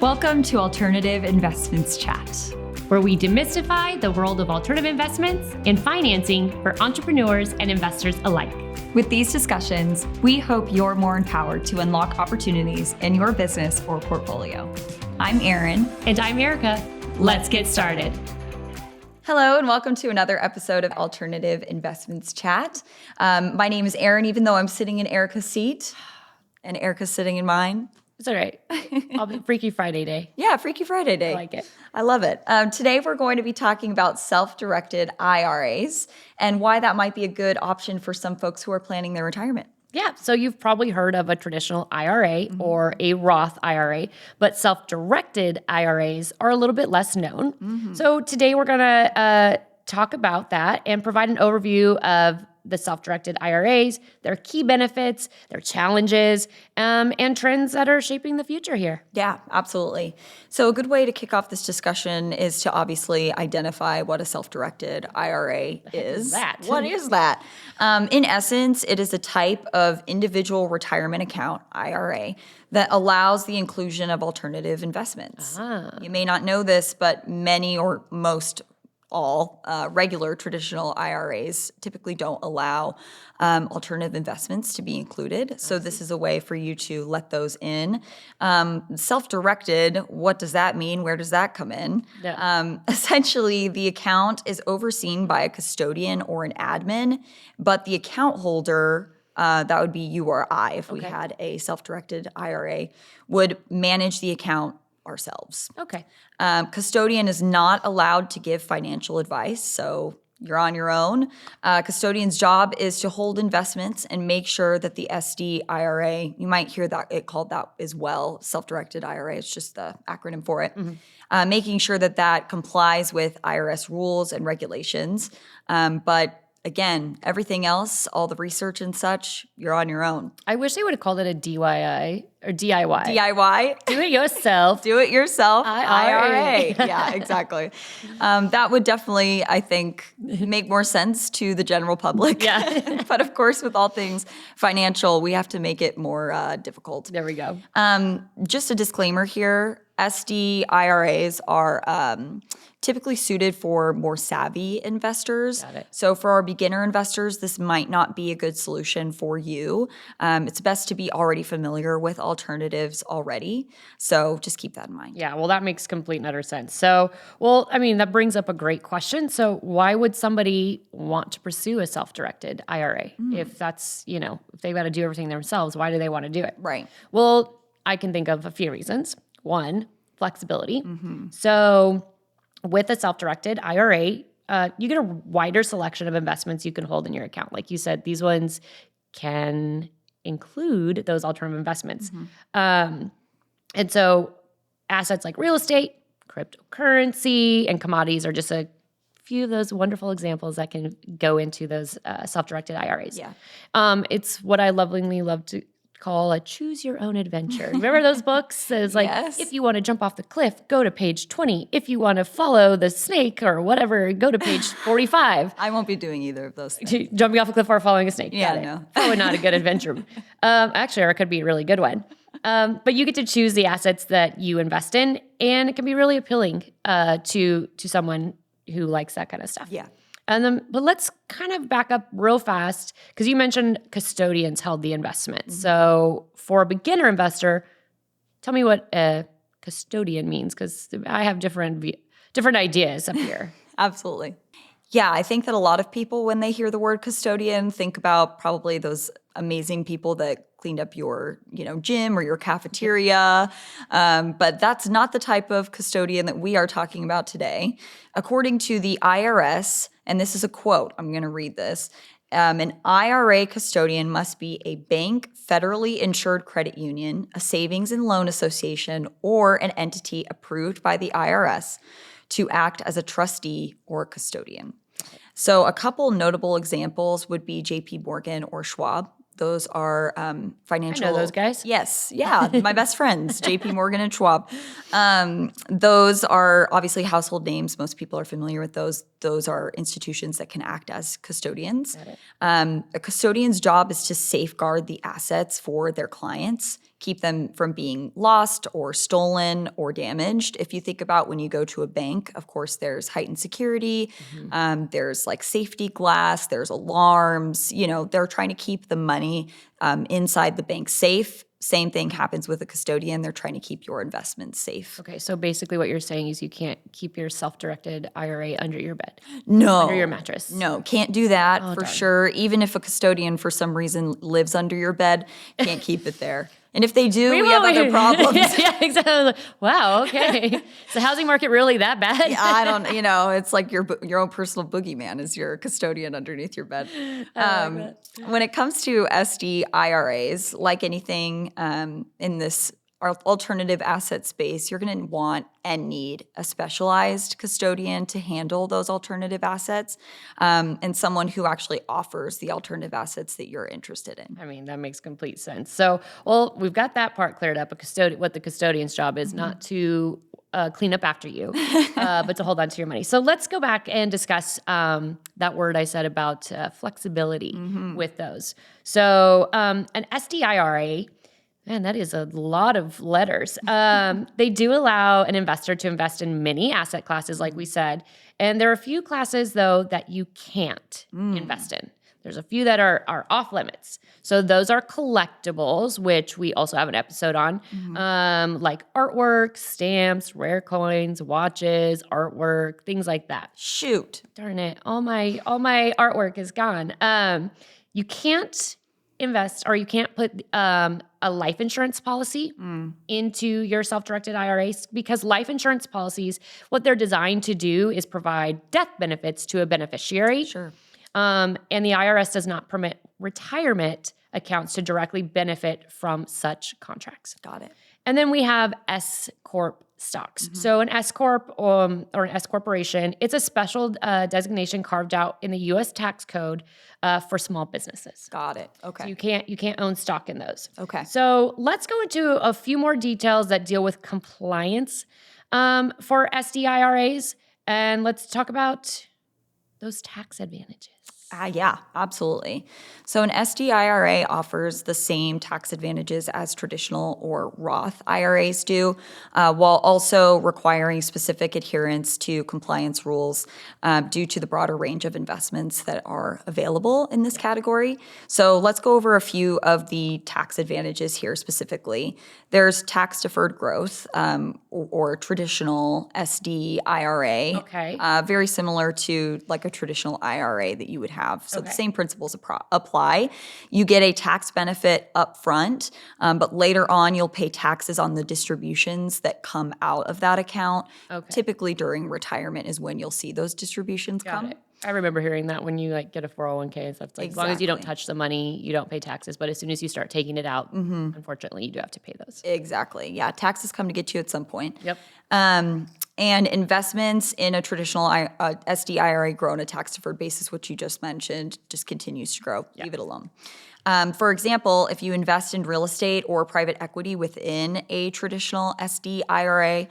Welcome to Alternative Investments Chat, where we demystify the world of alternative investments and financing for entrepreneurs and investors alike. With these discussions, we hope you're more empowered to unlock opportunities in your business or portfolio. I'm Erin. And I'm Erica. Let's get started. Hello, and welcome to another episode of Alternative Investments Chat. My name is Erin, even though I'm sitting in Erica's seat, and Erica's sitting in mine. It's all right. I'll be Freaky Friday day. Yeah, Freaky Friday day. I like it. I love it. Today, we're going to be talking about self-directed IRAs and why that might be a good option for some folks who are planning their retirement. Yeah, so you've probably heard of a traditional IRA or a Roth IRA, but self-directed IRAs are a little bit less known. So today we're going to talk about that and provide an overview of the self-directed IRAs, their key benefits, their challenges, and trends that are shaping the future here. Yeah, absolutely. So a good way to kick off this discussion is to obviously identify what a self-directed IRA is. What is that? In essence, it is a type of individual retirement account, IRA, that allows the inclusion of alternative investments. You may not know this, but many or most all regular traditional IRAs typically don't allow alternative investments to be included. So this is a way for you to let those in. Self-directed, what does that mean? Where does that come in? Yeah. Essentially, the account is overseen by a custodian or an admin, but the account holder, that would be you or I if we had a self-directed IRA, would manage the account ourselves. Okay. Custodian is not allowed to give financial advice, so you're on your own. Custodian's job is to hold investments and make sure that the SD IRA, you might hear that it called that as well, self-directed IRA, it's just the acronym for it, making sure that that complies with IRS rules and regulations. But again, everything else, all the research and such, you're on your own. I wish they would have called it a DIY or DIY. DIY? Do it yourself. Do it yourself. IRA. Yeah, exactly. That would definitely, I think, make more sense to the general public. Yeah. But of course, with all things financial, we have to make it more difficult. There we go. Just a disclaimer here, SD IRAs are typically suited for more savvy investors. Got it. So for our beginner investors, this might not be a good solution for you. It's best to be already familiar with alternatives already. So just keep that in mind. Yeah, well, that makes complete and utter sense. So, well, I mean, that brings up a great question. So why would somebody want to pursue a self-directed IRA? If that's, if they've got to do everything themselves, why do they want to do it? Right. Well, I can think of a few reasons. One, flexibility. So with a self-directed IRA, you get a wider selection of investments you can hold in your account. Like you said, these ones can include those alternative investments. And so assets like real estate, cryptocurrency, and commodities are just a few of those wonderful examples that can go into those self-directed IRAs. Yeah. It's what I lovingly love to call a choose your own adventure. Remember those books? It's like, Yes. If you want to jump off the cliff, go to page 20. If you want to follow the snake or whatever, go to page 45. I won't be doing either of those things. Jumping off a cliff or following a snake. Yeah, Got it. no. Probably not a good adventure. Actually, or it could be a really good one. But you get to choose the assets that you invest in, and it can be really appealing to someone who likes that kind of stuff. Yeah. And then, but let's kind of back up real fast because you mentioned custodians held the investment. So for a beginner investor, tell me what a custodian means because I have different ideas up here. Absolutely. Yeah, I think that a lot of people, when they hear the word custodian, think about probably those amazing people that cleaned up your, gym or your cafeteria. But that's not the type of custodian that we are talking about today. According to the IRS, and this is a quote, I'm going to read this, an IRA custodian must be a bank, federally insured credit union, a savings and loan association, or an entity approved by the IRS to act as a trustee or custodian. So a couple notable examples would be JP Morgan or Schwab. Those are financial. I know those guys. Yes, yeah, my best friends, JP Morgan and Schwab. Those are obviously household names. Most people are familiar with those. Those are institutions that can act as custodians. A custodian's job is to safeguard the assets for their clients, keep them from being lost or stolen or damaged. If you think about when you go to a bank, of course, there's heightened security, there's like safety glass, there's alarms, they're trying to keep the money inside the bank safe. Same thing happens with a custodian. They're trying to keep your investments safe. Okay, so basically what you're saying is you can't keep your self-directed IRA under your bed. No. Under your mattress. No, can't do that for darn. sure. Even if a custodian for some reason lives under your bed, can't keep it there. And if they do, we have other problems. yeah, exactly. Wow, okay. Is the housing market really that bad? I don't, it's like your own personal boogeyman is your custodian underneath your bed. When it comes to SD IRAs, like anything in this alternative asset space, you're going to want and need a specialized custodian to handle those alternative assets, and someone who actually offers the alternative assets that you're interested in. I mean, that makes complete sense. So, well, we've got that part cleared up. What the custodian's job is, not to clean up after you, but to hold on to your money. So let's go back and discuss that word I said about flexibility with those. So an SD IRA, man, that is a lot of letters. They do allow an investor to invest in many asset classes, like we said. And there are a few classes, though, that you can't invest in. There's a few that are off limits. So those are collectibles, which we also have an episode on, like artwork, stamps, rare coins, watches, artwork, things like that. Shoot. Darn it. All my artwork is gone. You can't invest, or you can't put a life insurance policy into your self-directed IRAs, because life insurance policies, what they're designed to do is provide death benefits to a beneficiary. Sure. And the IRS does not permit retirement accounts to directly benefit from such contracts. Got it. And then we have S Corp stocks. So an S Corp or an S Corporation, it's a special designation carved out in the U.S. tax code for small businesses. Got it. Okay. So you can't own stock in those. Okay. So let's go into a few more details that deal with compliance for SD IRAs, and let's talk about those tax advantages. Yeah, absolutely. So an SD IRA offers the same tax advantages as traditional or Roth IRAs do, while also requiring specific adherence to compliance rules due to the broader range of investments that are available in this category. So let's go over a few of the tax advantages here specifically. There's tax-deferred growth, or traditional SD IRA. Okay. Very similar to like a traditional IRA that you would have. So Okay. the same principles apply. You get a tax benefit up front, but later on you'll pay taxes on the distributions that come out of that account. Okay. Typically during retirement is when you'll see those distributions come. Got it. I remember hearing that when you get a 401k and stuff. It's like, as long as you don't Exactly. touch the money, you don't pay taxes. But as soon as you start taking it out, unfortunately, you do have to pay those. Exactly. Yeah, taxes come to get you at some point. Yep. And investments in a traditional SD IRA grow on a tax-deferred basis, which you just mentioned, just continues to grow. Leave it alone. For example, if you invest in real estate or private equity within a traditional SD IRA,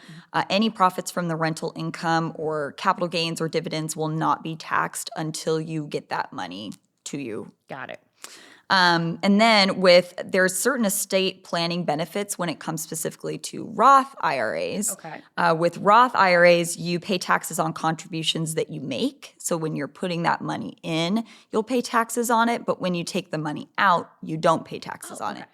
any profits from the rental income or capital gains or dividends will not be taxed until you get that money to you. Got it. And then there's certain estate planning benefits when it comes specifically to Roth IRAs. Okay. With Roth IRAs, you pay taxes on contributions that you make. So when you're putting that money in, you'll pay taxes on it. But when you take the money out, you don't pay taxes on it.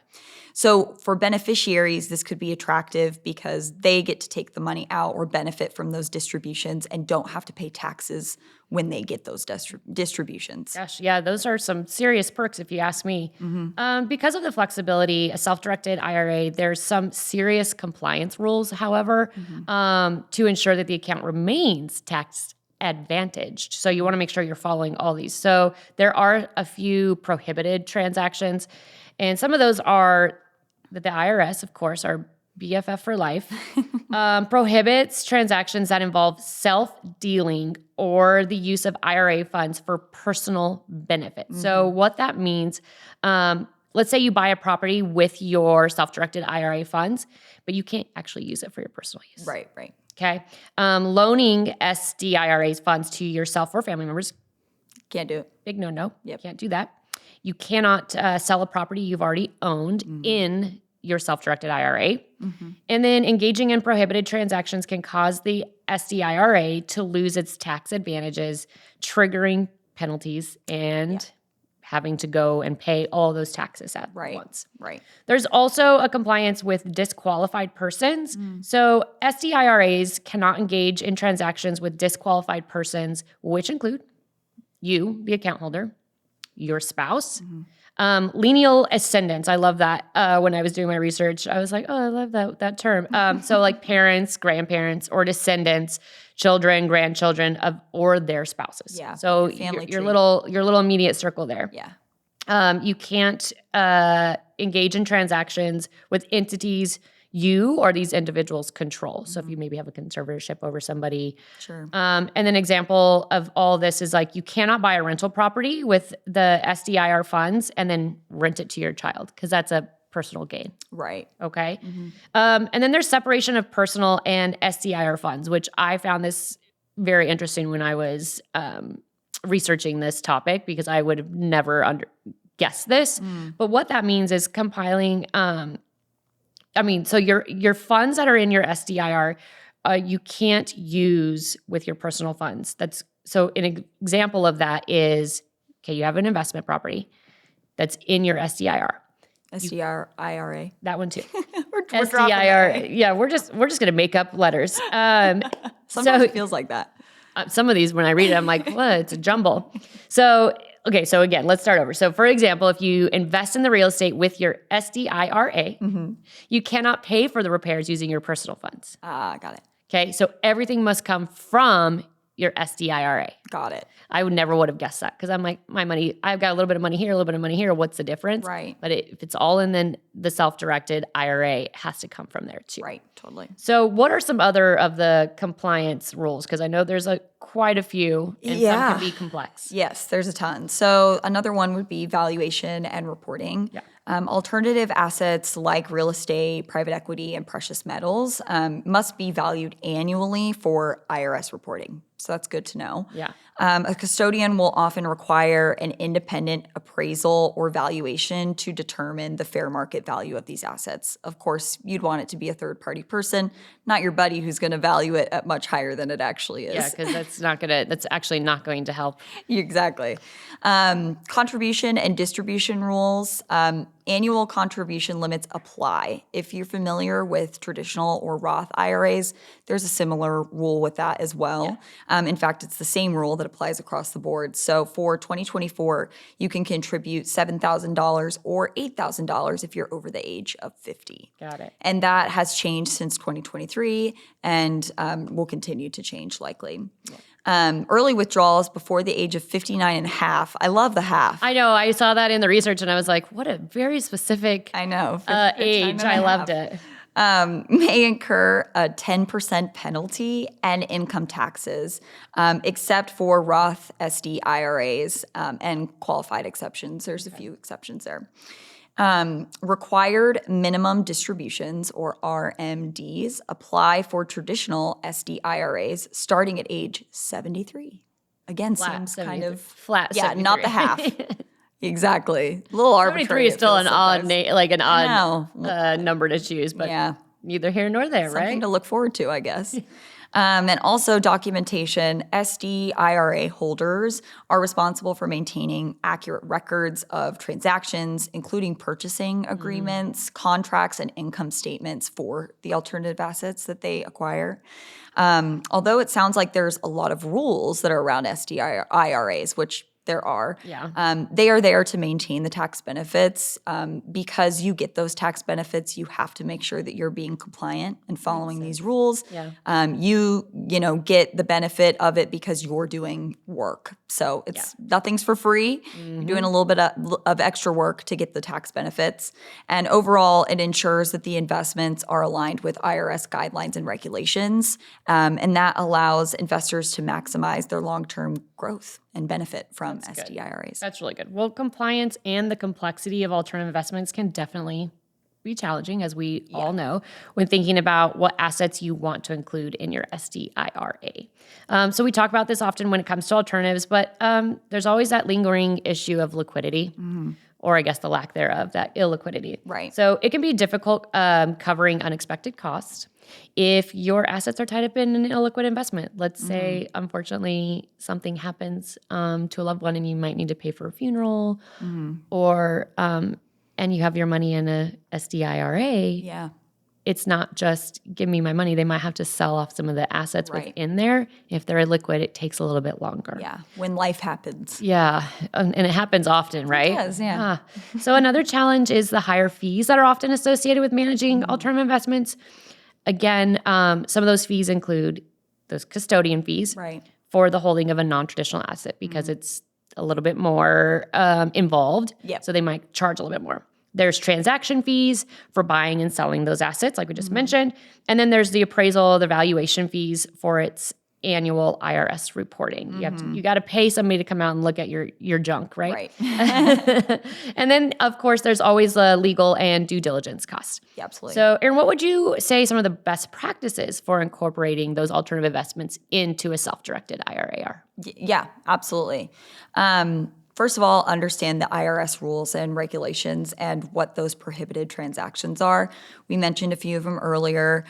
So for beneficiaries, this could be attractive because they get to take the money out or benefit from those distributions and don't have to pay taxes when they get those distributions. Gosh, yeah, those are some serious perks if you ask me. Because of the flexibility, a self-directed IRA, there's some serious compliance rules, however, to ensure that the account remains tax advantaged. So you want to make sure you're following all these. So there are a few prohibited transactions, and some of those are that the IRS, of course, our BFF for life, prohibits transactions that involve self-dealing or the use of IRA funds for personal benefit. So what that means, let's say you buy a property with your self-directed IRA funds, but you can't actually use it for your personal use. Right. Okay. Loaning SD IRAs funds to yourself or family members, Can't do it. big no-no. Yep. Can't do that. You cannot sell a property you've already owned in your self-directed IRA. And then engaging in prohibited transactions can cause the SD IRA to lose its tax advantages, triggering penalties and having to go and pay all those taxes at once. Right. There's also a compliance with disqualified persons. So SD IRAs cannot engage in transactions with disqualified persons, which include you, the account holder, your spouse, lineal ascendants. I love that. When I was doing my research, I was like, oh, I love that term. So like parents, grandparents, or descendants, children, grandchildren of or their spouses. Yeah. So Family your tree. little immediate circle there. Yeah. You can't engage in transactions with entities you or these individuals control. So if you maybe have a conservatorship over somebody. Sure. And an example of all this is like you cannot buy a rental property with the SDIR funds and then rent it to your child because that's a personal gain. Right. Okay. And then there's separation of personal and SDIR funds, which I found this very interesting when I was researching this topic because I would have never guessed this. But what that means is compiling so your funds that are in your SDIR, you can't use with your personal funds. So an example of that is, okay, you have an investment property that's in your SDIR. SDR IRA. That one too. We're SDIR. Yeah, we're just gonna make up letters. Sometimes it feels like that. Some of these, when I read it, I'm like, what? It's a jumble. So again, let's start over. So for example, if you invest in the real estate with your SD IRA, you cannot pay for the repairs using your personal funds. Got it. Okay, so everything must come from your SD IRA. Got it. I would have guessed that because I'm like, my money, I've got a little bit of money here, a little bit of money here. What's the difference? Right. But if it's all in then the self-directed IRA, it has to come from there too. Right. Totally. So what are some other of the compliance rules? Because I know there's quite a few and some can be complex. Yes, there's a ton. So another one would be valuation and reporting. Yeah. Alternative assets like real estate, private equity, and precious metals must be valued annually for IRS reporting. So that's good to know. Yeah. A custodian will often require an independent appraisal or valuation to determine the fair market value of these assets. Of course, you'd want it to be a third-party person, not your buddy who's going to value it at much higher than it actually is. Yeah, because that's actually not going to help. Exactly. Contribution and distribution rules. Annual contribution limits apply. If you're familiar with traditional or Roth IRAs, there's a similar rule with that as well. In fact, it's the same rule that applies across the board. So for 2024, you can contribute $7,000 or $8,000 if you're over the age of 50. Got it. And that has changed since 2023 and will continue to change likely. Early withdrawals before the age of 59 and a half. I love the half. I know. I saw that in the research and I was like, what a very specific I know. age. I loved it. May incur a 10% penalty and income taxes, except for Roth SD IRAs and qualified exceptions. There's a few exceptions there. Required minimum distributions, or RMDs, apply for traditional SD IRAs starting at age 73. Again, seems kind of flat. Yeah, 73. not the half. Exactly. A little arbitrary. 73 is still an odd number to choose, but yeah, neither here nor there, right? Something to look forward to, I guess. And also documentation. SD IRA holders are responsible for maintaining accurate records of transactions, including purchasing agreements, contracts, and income statements for the alternative assets that they acquire. Although it sounds like there's a lot of rules that are around SD IRAs, which there are. Yeah. They are there to maintain the tax benefits. Because you get those tax benefits, you have to make sure that you're being compliant and following these rules. Yeah. You get the benefit of it because you're doing work. So nothing's for free. You're doing a little bit of extra work to get the tax benefits. And overall, it ensures that the investments are aligned with IRS guidelines and regulations. And that allows investors to maximize their long-term growth and benefit from SD IRAs. That's really good. Well, compliance and the complexity of alternative investments can definitely be challenging, as we all know, when thinking about what assets you want to include in your SD IRA. So we talk about this often when it comes to alternatives, but there's always that lingering issue of liquidity. or I guess the lack thereof, that illiquidity. Right. So it can be difficult covering unexpected costs if your assets are tied up in an illiquid investment. Let's say, unfortunately, something happens to a loved one and you might need to pay for a funeral, or and you have your money in a SD IRA. Yeah. It's not just give me my money. They might have to sell off some of the assets Right. within there. If they're illiquid, it takes a little bit longer. Yeah. When life happens. Yeah, and it happens often, right? It does, yeah. So another challenge is the higher fees that are often associated with managing alternative investments. Again, some of those fees include those custodian fees Right. for the holding of a non-traditional asset because it's a little bit more involved. Yep. So they might charge a little bit more. There's transaction fees for buying and selling those assets, like we just mentioned. And then there's the appraisal, the valuation fees for its annual IRS reporting. You got to pay somebody to come out and look at your junk, right? Right. And then, of course, there's always the legal and due diligence costs. Yeah, absolutely. So, Erin, what would you say some of the best practices for incorporating those alternative investments into a self-directed IRA are? Yeah, absolutely. First of all, understand the IRS rules and regulations and what those prohibited transactions are. We mentioned a few of them earlier.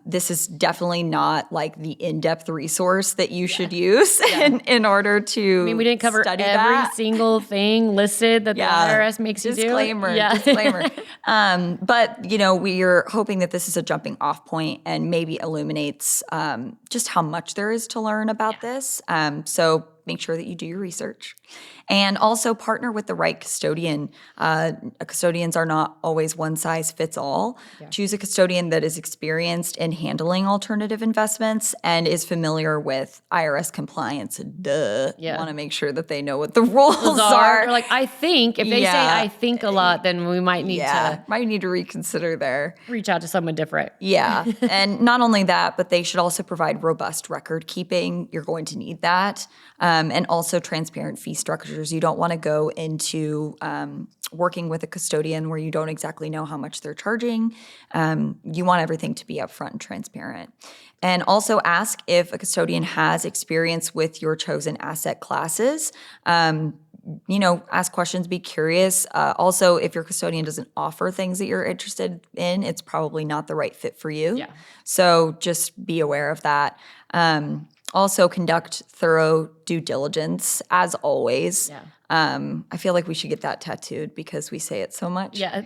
This is definitely not like the in-depth resource that you should use in order to I mean, we didn't cover study every that. single thing listed that the IRS makes you do. Disclaimer. But, we are hoping that this is a jumping off point and maybe illuminates just how much there is to learn about this. So make sure that you do your research. And also partner with the right custodian. Custodians are not always one size fits all. Choose a custodian that is experienced in handling alternative investments and is familiar with IRS compliance. You want to make sure that they know what the rules are. Or like, I think, if they say I think a lot, then we might need to might need to reconsider there. reach out to someone different. Yeah. And not only that, but they should also provide robust record keeping. You're going to need that. And also transparent fee structures. You don't want to go into working with a custodian where you don't exactly know how much they're charging. You want everything to be upfront and transparent. And also ask if a custodian has experience with your chosen asset classes. Ask questions, be curious. Also, if your custodian doesn't offer things that you're interested in, it's probably not the right fit for you. Yeah. So just be aware of that. Also, conduct thorough due diligence, as always. Yeah. I feel like we should get that tattooed because we say it so much. Yeah.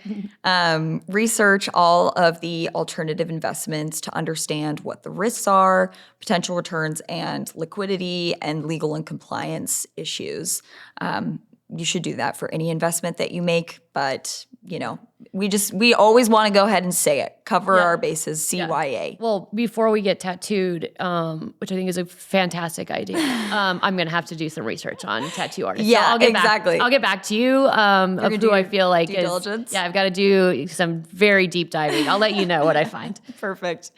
Research all of the alternative investments to understand what the risks are, potential returns, and liquidity and legal and compliance issues. You should do that for any investment that you make, but we always want to go ahead and say it. Cover our bases, CYA. Well, before we get tattooed, which I think is a fantastic idea, I'm going to have to do some research on tattoo artists. Yeah, so I'll get exactly. I'll get back to you of who I feel like due diligence? Yeah, I've got to do some very deep diving. I'll let you know what I find. Perfect.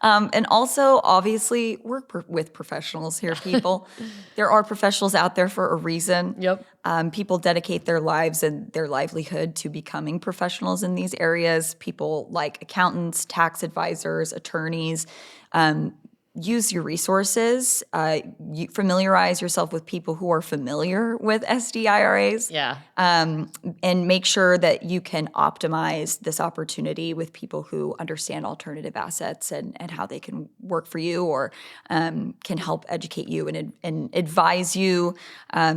And also, obviously, work with professionals here, people. There are professionals out there for a reason. Yep. People dedicate their lives and their livelihood to becoming professionals in these areas. People like accountants, tax advisors, attorneys. Use your resources. You familiarize yourself with people who are familiar with SD IRAs. Yeah. And make sure that you can optimize this opportunity with people who understand alternative assets and how they can work for you or can help educate you and advise you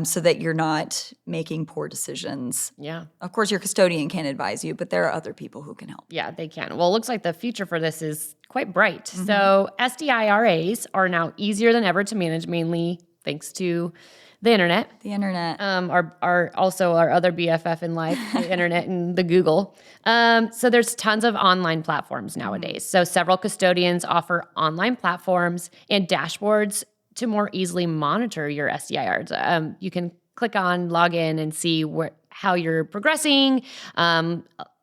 so that you're not making poor decisions. Yeah. Of course, your custodian can advise you, but there are other people who can help. Yeah, they can. Well, it looks like the future for this is quite bright. So SD IRAs are now easier than ever to manage, mainly thanks to the internet. The internet. Our also our other BFF in life, the internet and the Google. So there's tons of online platforms nowadays. So several custodians offer online platforms and dashboards to more easily monitor your SD IRAs. You can click on, log in, and see how you're progressing.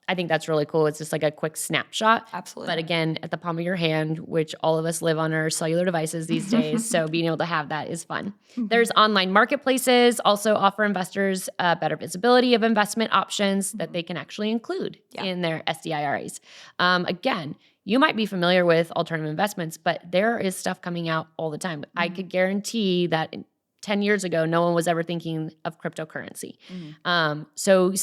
I think that's really cool. It's just like a quick snapshot. Absolutely. But again, at the palm of your hand, which all of us live on our cellular devices these days. So being able to have that is fun. There's online marketplaces also offer investors better visibility of investment options that they can actually include in their SD IRAs. Again, you might be familiar with alternative investments, but there is stuff coming out all the time. I could guarantee that 10 years ago, no one was ever thinking of cryptocurrency. So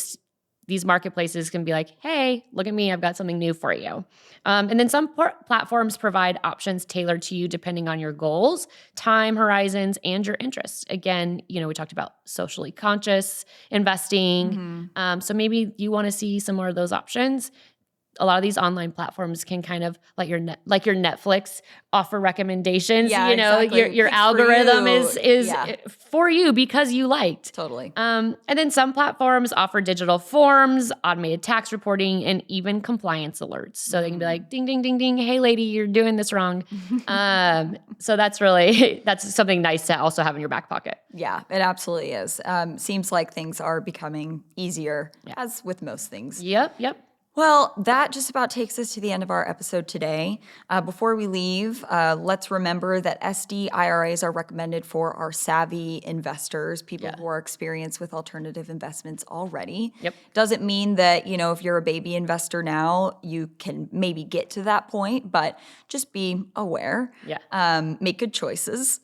these marketplaces can be like, hey, look at me, I've got something new for you. And then some platforms provide options tailored to you depending on your goals, time horizons, and your interests. Again, we talked about socially conscious investing. So maybe you want to see some more of those options. A lot of these online platforms can kind of like your Netflix offer recommendations. Yeah, exactly. Your Picks algorithm for you. is for you because you liked. Totally. And then some platforms offer digital forms, automated tax reporting, and even compliance alerts. So they can be like, ding, ding, ding, ding. Hey, lady, you're doing this wrong. So that's something nice to also have in your back pocket. Yeah, it absolutely is. Seems like things are becoming easier, as with most things. Yep. Well, that just about takes us to the end of our episode today. Before we leave, let's remember that SD IRAs are recommended for our savvy investors, people who are experienced with alternative investments already. Yep. Doesn't mean that, if you're a baby investor now, you can maybe get to that point, but just be aware. Yeah. Make good choices.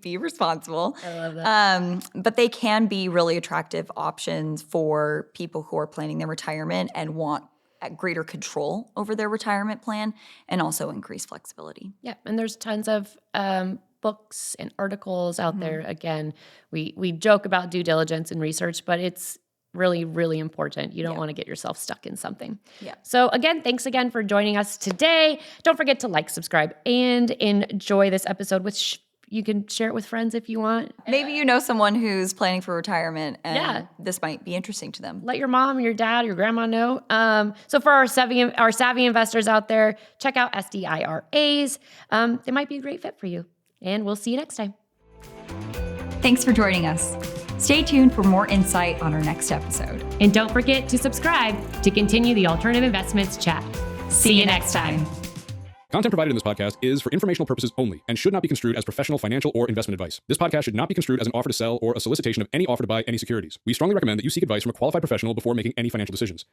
Be responsible. I love that. But they can be really attractive options for people who are planning their retirement and want greater control over their retirement plan and also increased flexibility. Yeah, and there's tons of books and articles out there. Again, we joke about due diligence and research, but it's really, really important. You don't want to get yourself stuck in something. Yeah. So again, thanks again for joining us today. Don't forget to like, subscribe, and enjoy this episode you can share it with friends if you want. Maybe you know someone who's planning for retirement and this might be interesting to them. Let your mom, your dad, your grandma know. So for our savvy investors out there, check out SD IRAs. They might be a great fit for you. And we'll see you next time. Thanks for joining us. Stay tuned for more insight on our next episode. And don't forget to subscribe to continue the alternative investments chat. See you next time. Content provided in this podcast is for informational purposes only and should not be construed as professional, financial, or investment advice. This podcast should not be construed as an offer to sell or a solicitation of any offer to buy any securities. We strongly recommend that you seek advice from a qualified professional before making any financial decisions.